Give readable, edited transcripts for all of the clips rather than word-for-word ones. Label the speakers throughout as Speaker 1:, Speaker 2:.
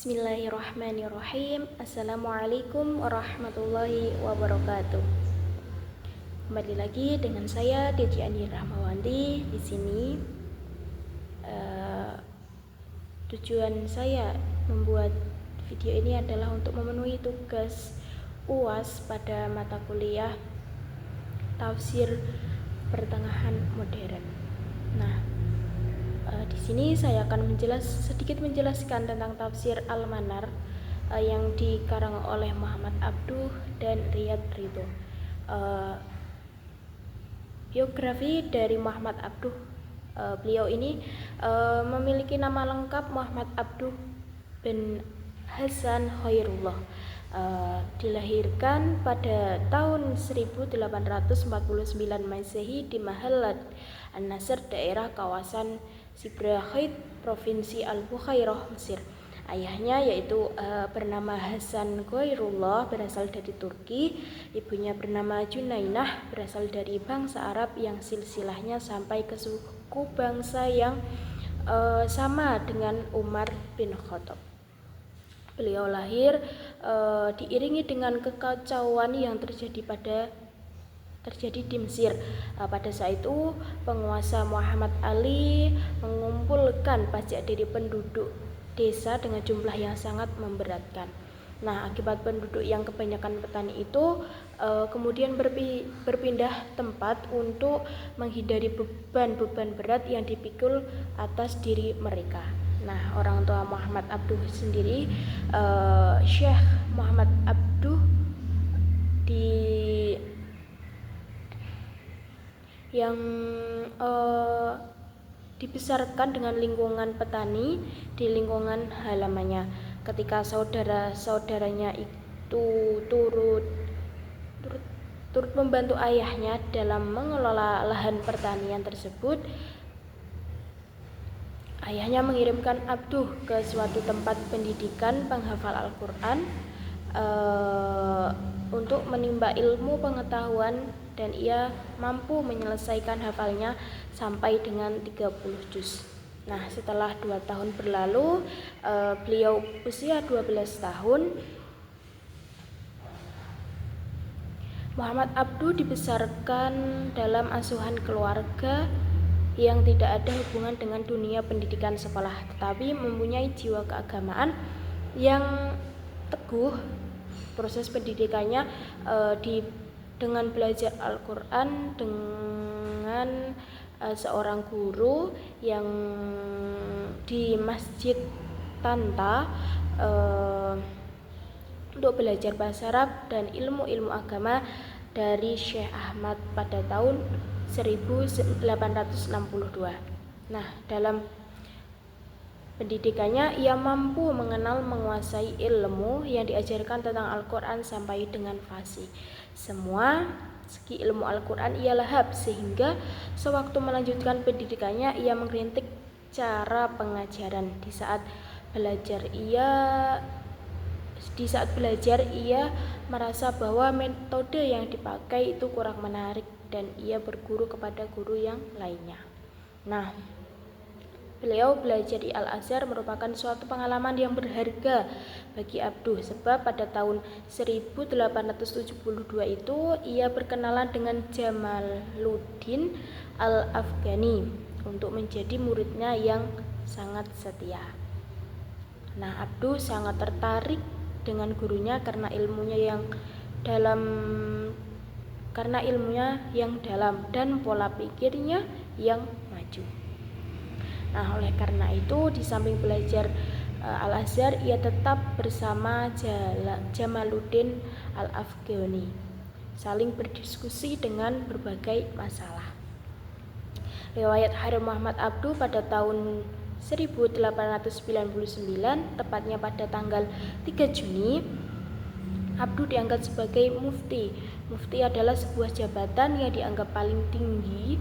Speaker 1: Bismillahirrahmanirrahim. Assalamualaikum warahmatullahi wabarakatuh. Kembali lagi dengan saya Deci Andi Rahmawanti di sini. Tujuan saya membuat video ini adalah untuk memenuhi tugas UAS pada mata kuliah Tafsir Pertengahan Modern. Nah, di sini saya akan sedikit menjelaskan tentang tafsir Al-Manar yang dikarang oleh Muhammad Abduh dan Riyad Ridho. Biografi dari Muhammad Abduh, beliau ini memiliki nama lengkap Muhammad Abduh bin Hasan Khairullah. Dilahirkan pada tahun 1849 Masehi di Mahallat An-Nasr, daerah kawasan Sibrahid, Provinsi Al-Bukhairah, Mesir. Ayahnya yaitu bernama Hasan Khairullah, berasal dari Turki. Ibunya bernama Junainah, berasal dari bangsa Arab yang silsilahnya sampai ke suku bangsa yang sama dengan Umar bin Khattab. Beliau lahir diiringi dengan kekacauan yang terjadi di Mesir. Pada saat itu penguasa Muhammad Ali mengumpulkan pajak dari penduduk desa dengan jumlah yang sangat memberatkan. Nah, akibat penduduk yang kebanyakan petani itu kemudian berpindah tempat untuk menghindari beban-beban berat yang dipikul atas diri mereka. Nah, orang tua Muhammad Abduh sendiri, Syekh Muhammad Abduh, dibesarkan dengan lingkungan petani di lingkungan halamannya. Ketika saudara-saudaranya itu turut membantu ayahnya dalam mengelola lahan pertanian tersebut, ayahnya mengirimkan Abduh ke suatu tempat pendidikan penghafal Al-Quran untuk menimba ilmu pengetahuan, dan ia mampu menyelesaikan hafalnya sampai dengan 30 juz. Nah, setelah 2 tahun berlalu, beliau usia 12 tahun. Muhammad Abduh dibesarkan dalam asuhan keluarga yang tidak ada hubungan dengan dunia pendidikan sekolah, tetapi mempunyai jiwa keagamaan yang teguh. Proses pendidikannya dengan belajar Al-Quran dengan seorang guru yang di Masjid Tanta untuk belajar bahasa Arab dan ilmu-ilmu agama dari Syekh Ahmad pada tahun 1862. Nah, dalam pendidikannya ia mampu menguasai ilmu yang diajarkan tentang Al-Quran sampai dengan fasih. Semua segi ilmu Al-Quran ia lahap, sehingga sewaktu melanjutkan pendidikannya ia mengkritik cara pengajaran. Di saat belajar ia merasa bahwa metode yang dipakai itu kurang menarik, dan ia berguru kepada guru yang lainnya. Nah, beliau belajar di Al-Azhar merupakan suatu pengalaman yang berharga bagi Abduh, sebab pada tahun 1872 itu ia berkenalan dengan Jamaluddin Al-Afghani untuk menjadi muridnya yang sangat setia. Nah, Abduh sangat tertarik dengan gurunya karena ilmunya yang dalam dan pola pikirnya yang maju. Nah, oleh karena itu, di samping belajar Al-Azhar, ia tetap bersama Jamaluddin Al-Afghani, saling berdiskusi dengan berbagai masalah. Riwayat Hari Muhammad Abduh pada tahun 1899, tepatnya pada tanggal 3 Juni, Abduh diangkat sebagai mufti. Mufti adalah sebuah jabatan yang dianggap paling tinggi.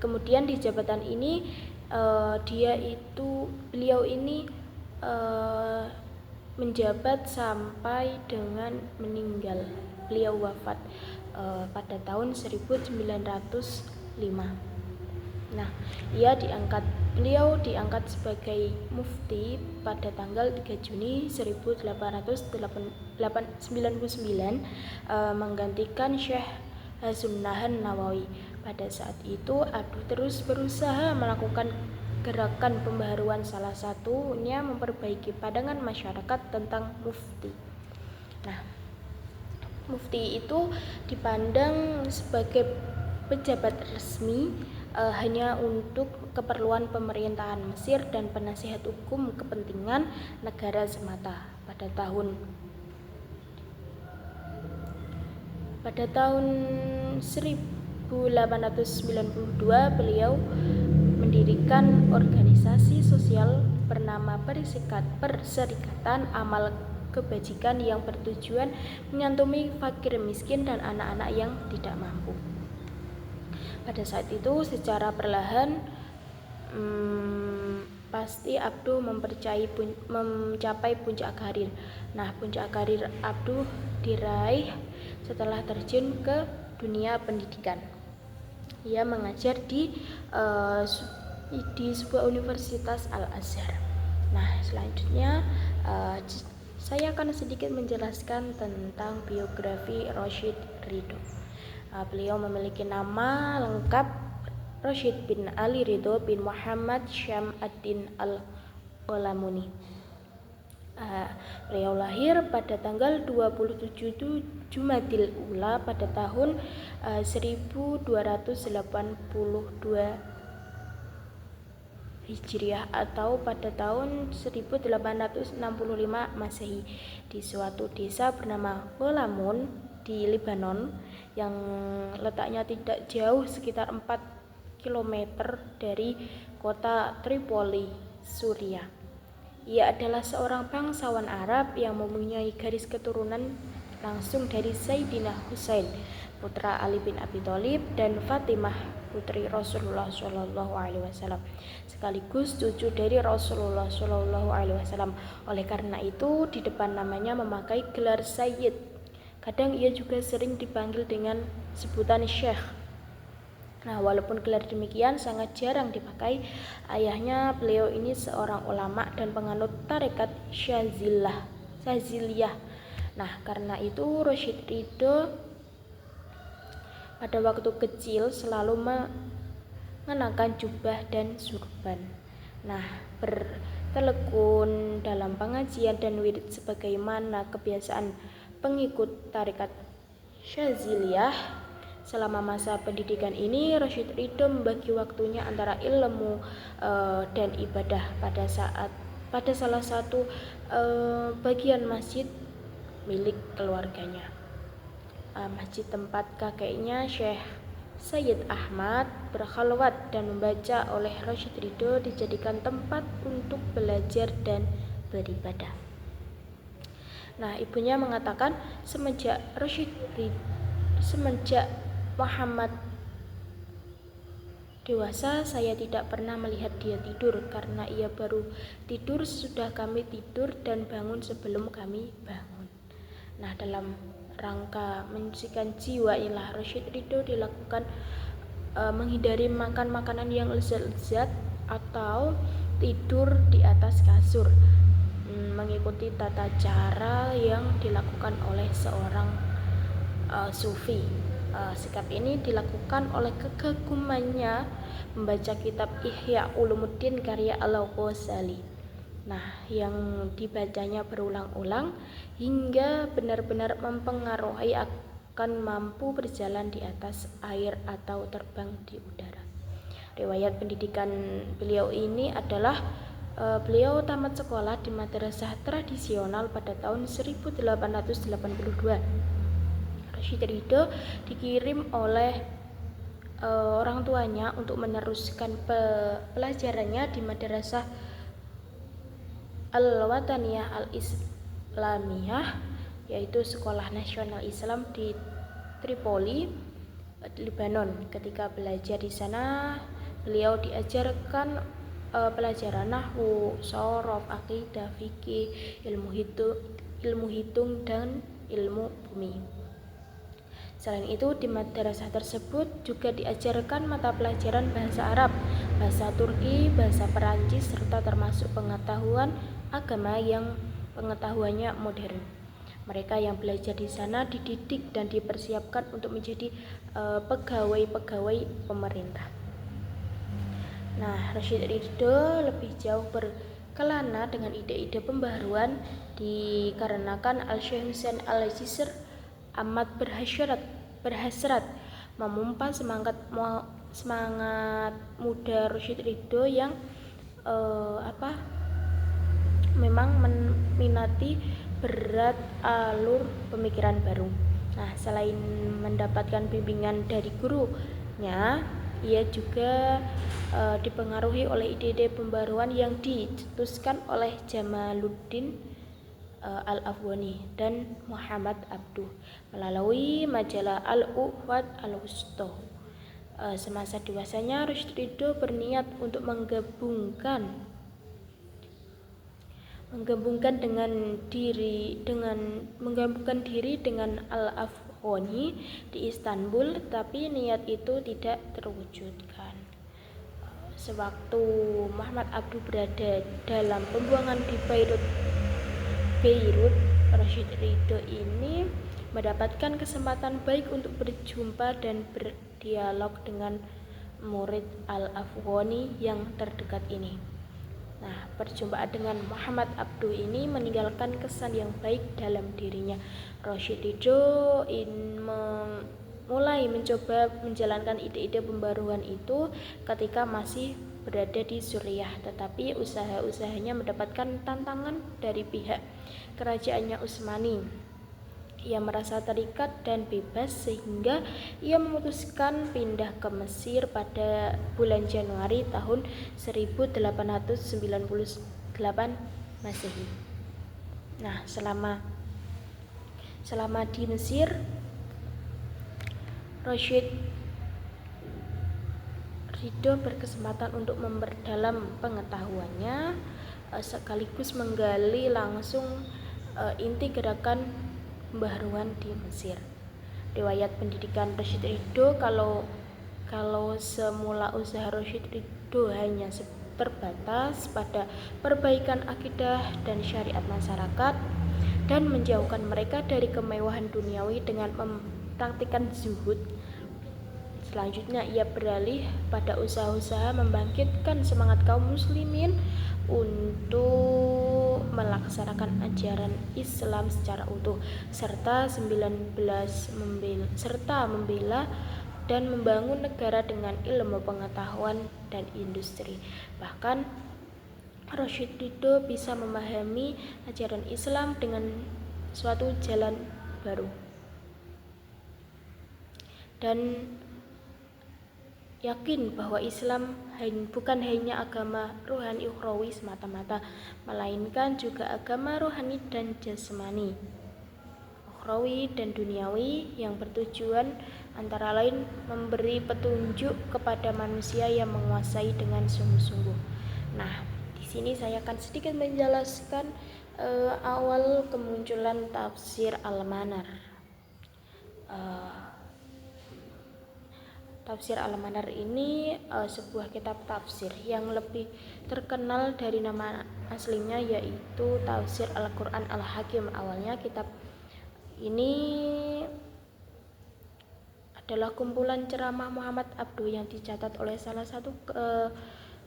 Speaker 1: Kemudian di jabatan ini beliau ini menjabat sampai dengan meninggal. Beliau wafat pada tahun 1905. Nah, ia diangkat Beliau diangkat sebagai mufti pada tanggal 3 Juni 1899 menggantikan Syekh Sunnah Nawawi. Pada saat itu Abduh terus berusaha melakukan gerakan pembaharuan, salah satunya memperbaiki pandangan masyarakat tentang mufti. Nah, mufti itu dipandang sebagai pejabat resmi hanya untuk keperluan pemerintahan Mesir dan penasihat hukum kepentingan negara semata. Pada tahun 1892 beliau mendirikan organisasi sosial bernama Perserikatan Amal Kebajikan yang bertujuan menyantuni fakir miskin dan anak-anak yang tidak mampu. Pada saat itu secara perlahan pasti Abduh mencapai puncak karir. Nah, puncak karir Abduh diraih setelah terjun ke dunia pendidikan. Ia mengajar di sebuah universitas Al-Azhar. Nah, selanjutnya saya akan sedikit menjelaskan tentang biografi Rashid Ridho. Beliau memiliki nama lengkap Rashid bin Ali Ridho bin Muhammad Syam ad-Din al-Ghalamuni. Beliau lahir pada tanggal 27 Jumadil Ula pada tahun 1282 Hijriah atau pada tahun 1865 Masehi di suatu desa bernama Ghalamun di Lebanon yang letaknya tidak jauh sekitar 4 km dari kota Tripoli, Suriah. Ia adalah seorang bangsawan Arab yang mempunyai garis keturunan langsung dari Sayyidina Husain, putra Ali bin Abi Thalib, dan Fatimah, putri Rasulullah SAW, sekaligus cucu dari Rasulullah SAW. Oleh karena itu, di depan namanya memakai gelar Sayyid. Kadang ia juga sering dipanggil dengan sebutan Syekh. Nah, walaupun gelar demikian sangat jarang dipakai, ayahnya beliau ini seorang ulama dan penganut tarekat Syaziliyah. Nah, karena itu Rashid Ridho pada waktu kecil selalu mengenakan jubah dan surban. Nah, bertelekun dalam pengajian dan wirid sebagaimana kebiasaan pengikut tarekat Syaziliyah. Selama masa pendidikan ini, Rashid Ridho membagi waktunya antara ilmu dan ibadah pada salah satu bagian masjid milik keluarganya. Masjid tempat kakeknya Syekh Sayyid Ahmad berkhalwat dan membaca oleh Rashid Ridho dijadikan tempat untuk belajar dan beribadah. Nah, ibunya mengatakan semenjak Muhammad dewasa, saya tidak pernah melihat dia tidur karena ia baru tidur sesudah kami tidur dan bangun sebelum kami bangun. Nah, dalam rangka menyucikan jiwa inilah Rashid Ridho dilakukan menghindari makan makanan yang lezat-lezat atau tidur di atas kasur, mengikuti tata cara yang dilakukan oleh seorang sufi. Sikap ini dilakukan oleh kekagumannya membaca kitab Ihya Ulumuddin karya Al-Ghazali. Nah, yang dibacanya berulang-ulang hingga benar-benar mempengaruhi akan mampu berjalan di atas air atau terbang di udara. Riwayat pendidikan beliau ini adalah beliau tamat sekolah di madrasah tradisional pada tahun 1882. Rashid Ridho dikirim oleh orang tuanya untuk meneruskan pelajarannya di madrasah Al-Wataniyah Al-Islamiyah, yaitu sekolah nasional Islam di Tripoli, Lebanon. Ketika belajar di sana, beliau diajarkan pelajaran nahwu, shorof, akidah, fikih, ilmu hitung dan ilmu bumi. Selain itu, di madrasah tersebut juga diajarkan mata pelajaran bahasa Arab, bahasa Turki, bahasa Perancis, serta termasuk pengetahuan agama yang pengetahuannya modern. Mereka yang belajar di sana dididik dan dipersiapkan untuk menjadi pegawai-pegawai pemerintah. Nah, Rashid Ridho lebih jauh berkelana dengan ide-ide pembaharuan dikarenakan Al-Syekh Husain Al-Jisr amat berhasrat memompa semangat muda Rashid Ridho yang memang meminati berat alur pemikiran baru. Nah, selain mendapatkan bimbingan dari gurunya, ia juga dipengaruhi oleh ide-ide pembaruan yang dicetuskan oleh Jamaluddin Al-Afghani dan Muhammad Abduh melalui majalah Al-Ukhwat Al-Wusta. Semasa dewasanya, Rashid Ridho berniat untuk menggabungkan diri dengan Al-Afghani di Istanbul, tapi niat itu tidak terwujudkan. Sewaktu Muhammad Abduh berada dalam pembuangan di Beirut, Rashid Ridho ini mendapatkan kesempatan baik untuk berjumpa dan berdialog dengan murid Al-Afghani yang terdekat ini. Nah, perjumpaan dengan Muhammad Abduh ini meninggalkan kesan yang baik dalam dirinya. Rashid Ridho mulai mencoba menjalankan ide-ide pembaruan itu ketika masih berada di Suriah, tetapi usaha-usahanya mendapatkan tantangan dari pihak kerajaannya Utsmani. Ia merasa terikat dan bebas sehingga ia memutuskan pindah ke Mesir pada bulan Januari tahun 1898 Masehi. Nah, selama di Mesir, Rashid Ridho berkesempatan untuk memperdalam pengetahuannya sekaligus menggali langsung inti gerakan pembaharuan di Mesir. Riwayat pendidikan Rashid Ridho, kalau semula usaha Rashid Ridho hanya terbatas pada perbaikan akidah dan syariat masyarakat dan menjauhkan mereka dari kemewahan duniawi dengan mempraktikkan zuhud. Selanjutnya ia beralih pada usaha-usaha membangkitkan semangat kaum muslimin untuk melaksanakan ajaran Islam secara utuh serta membela dan membangun negara dengan ilmu pengetahuan dan industri. Bahkan Rashid Ridho bisa memahami ajaran Islam dengan suatu jalan baru dan yakin bahwa Islam bukan hanya agama rohani ukhrawi semata-mata, melainkan juga agama rohani dan jasmani, ukhrawi dan duniawi, yang bertujuan antara lain memberi petunjuk kepada manusia yang menguasai dengan sungguh-sungguh. Nah, di sini saya akan sedikit menjelaskan awal kemunculan tafsir Al-Manar. Tafsir Al-Manar ini sebuah kitab tafsir yang lebih terkenal dari nama aslinya, yaitu Tafsir Al-Quran Al-Hakim. Awalnya kitab ini adalah kumpulan ceramah Muhammad Abduh yang dicatat oleh salah satu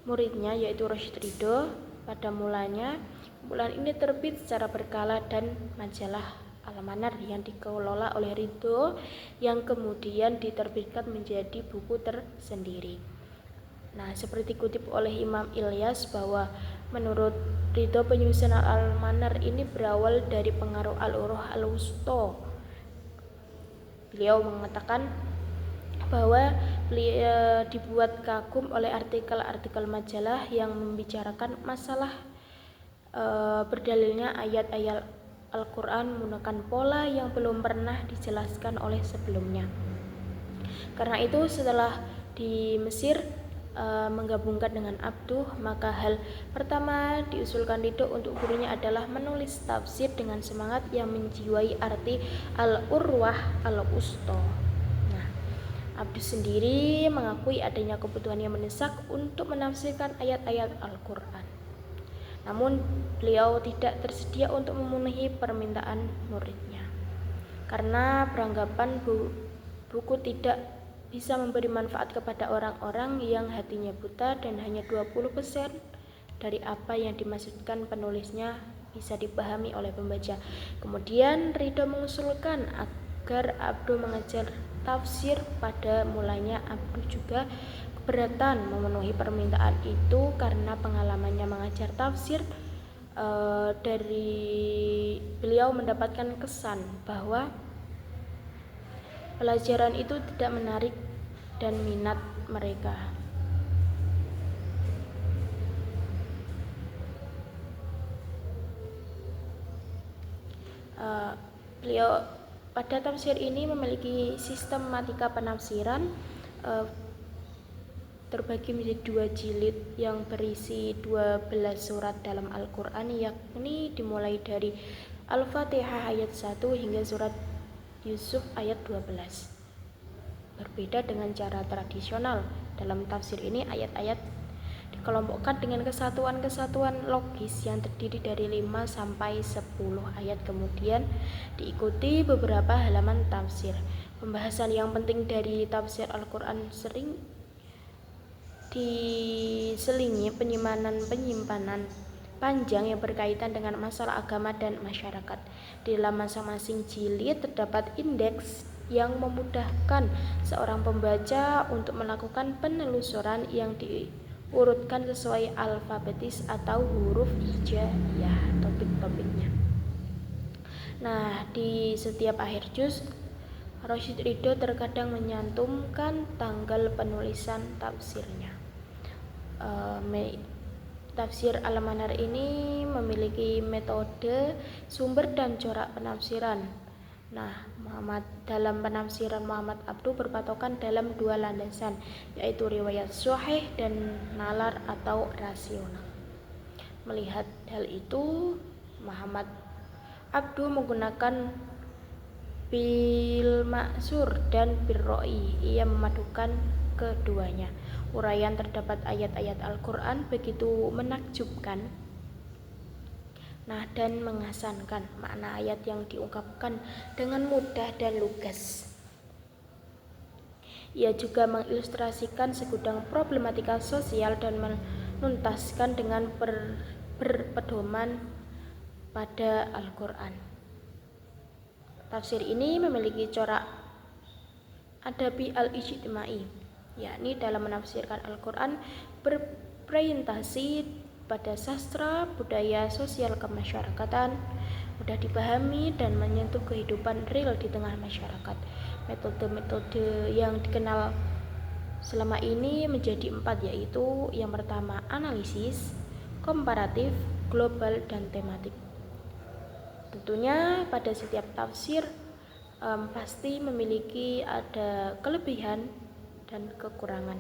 Speaker 1: muridnya, yaitu Rashid Ridho. Pada mulanya kumpulan ini terbit secara berkala dan majalah Al-Manar yang dikelola oleh Ridho yang kemudian diterbitkan menjadi buku tersendiri. Nah, seperti kutip oleh Imam Ilyas bahwa menurut Ridho penyusunan Al-Manar ini berawal dari pengaruh Al-Urwah Al-Wusta. Beliau mengatakan bahwa beliau dibuat kagum oleh artikel-artikel majalah yang membicarakan masalah berdalilnya ayat-ayat Al-Quran menggunakan pola yang belum pernah dijelaskan oleh sebelumnya. Karena itu setelah di Mesir menggabungkan dengan Abduh, maka hal pertama diusulkan Ridho untuk gurunya adalah menulis tafsir dengan semangat yang menjiwai arti Al-Urwah Al-Wusta. Abdu sendiri mengakui adanya kebutuhan yang mendesak untuk menafsirkan ayat-ayat Al-Quran. Namun beliau tidak tersedia untuk memenuhi permintaan muridnya karena beranggapan buku tidak bisa memberi manfaat kepada orang-orang yang hatinya buta dan hanya 20% dari apa yang dimaksudkan penulisnya bisa dipahami oleh pembaca. Kemudian Ridho mengusulkan agar Abdu mengajar tafsir. Pada mulanya Abdu juga keberatan memenuhi permintaan itu karena pengalamannya mengajar tafsir dari beliau mendapatkan kesan bahwa pelajaran itu tidak menarik dan minat mereka. Beliau pada tafsir ini memiliki sistematika penafsiran terbagi menjadi 2 jilid yang berisi 12 surat dalam Al-Quran, yakni dimulai dari Al-Fatihah ayat 1 hingga surat Yusuf ayat 12. Berbeda dengan cara tradisional, dalam tafsir ini ayat-ayat dikelompokkan dengan kesatuan-kesatuan logis yang terdiri dari 5 sampai 10 ayat, kemudian diikuti beberapa halaman tafsir. Pembahasan yang penting dari tafsir Al-Quran sering diselingi penyimpanan panjang yang berkaitan dengan masalah agama dan masyarakat. Di dalam masing-masing jilid terdapat indeks yang memudahkan seorang pembaca untuk melakukan penelusuran yang diurutkan sesuai alfabetis atau huruf hijaiyah topik-topiknya. Nah, di setiap akhir juz Rosyid Ridho terkadang menyantumkan tanggal penulisan tafsirnya. Tafsir Al-Manar ini memiliki metode, sumber, dan corak penafsiran. Nah, dalam penafsiran Muhammad Abdu berpatokan dalam 2 landasan, yaitu riwayat sahih dan nalar atau rasional. Melihat hal itu, Muhammad Abdu menggunakan bil maksur dan bil roi. Ia memadukan keduanya. Uraian terdapat ayat-ayat Al-Quran begitu menakjubkan, dan mengesankan. Makna ayat yang diungkapkan dengan mudah dan lugas. Ia juga mengilustrasikan segudang problematika sosial dan menuntaskan dengan berpedoman pada Al-Quran. Tafsir ini memiliki corak adabi al-ijtimai, yakni dalam menafsirkan Al-Quran berorientasi pada sastra, budaya, sosial kemasyarakatan, mudah dipahami dan menyentuh kehidupan real di tengah masyarakat. Metode-metode yang dikenal selama ini menjadi 4, yaitu yang pertama analisis, komparatif, global, dan tematik. Tentunya pada setiap tafsir pasti memiliki ada kelebihan dan kekurangan.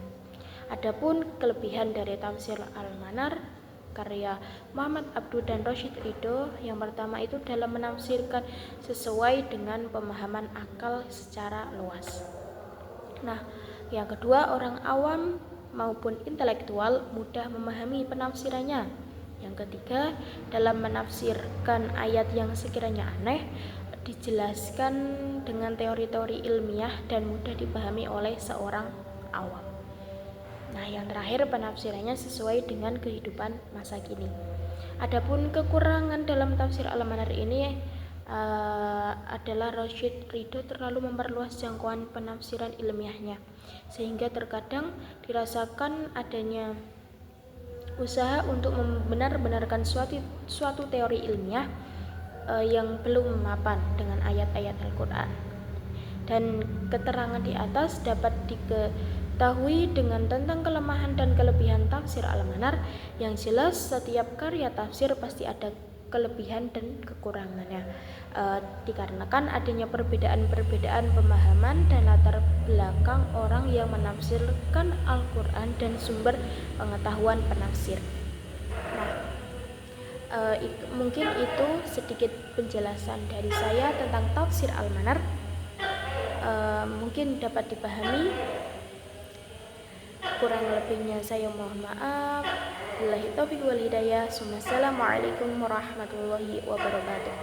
Speaker 1: Adapun kelebihan dari tafsir Al-Manar karya Muhammad Abdu dan Rosyid Ridho, yang pertama itu dalam menafsirkan sesuai dengan pemahaman akal secara luas. Yang kedua, orang awam maupun intelektual mudah memahami penafsirannya. Yang ketiga, dalam menafsirkan ayat yang sekiranya aneh dijelaskan dengan teori-teori ilmiah dan mudah dipahami oleh seorang awam. Yang terakhir, penafsirannya sesuai dengan kehidupan masa kini. Adapun kekurangan dalam tafsir Al-Manar ini adalah Rosyid Ridho terlalu memperluas jangkauan penafsiran ilmiahnya, sehingga terkadang dirasakan adanya usaha untuk membenar-benarkan suatu teori ilmiah yang belum mapan dengan ayat-ayat Al-Quran. Dan keterangan di atas dapat diketahui tentang kelemahan dan kelebihan tafsir Al-Manar. Yang jelas, setiap karya tafsir pasti ada kelebihan dan kekurangannya, dikarenakan adanya perbedaan-perbedaan pemahaman dan latar belakang orang yang menafsirkan Al-Quran dan sumber pengetahuan penafsir. Mungkin itu sedikit penjelasan dari saya tentang tafsir Al-Manar. mungkin dapat dipahami. Kurang lebihnya saya mohon maaf. Billahi taufiq wal hidayah. Assalamualaikum warahmatullahi wabarakatuh.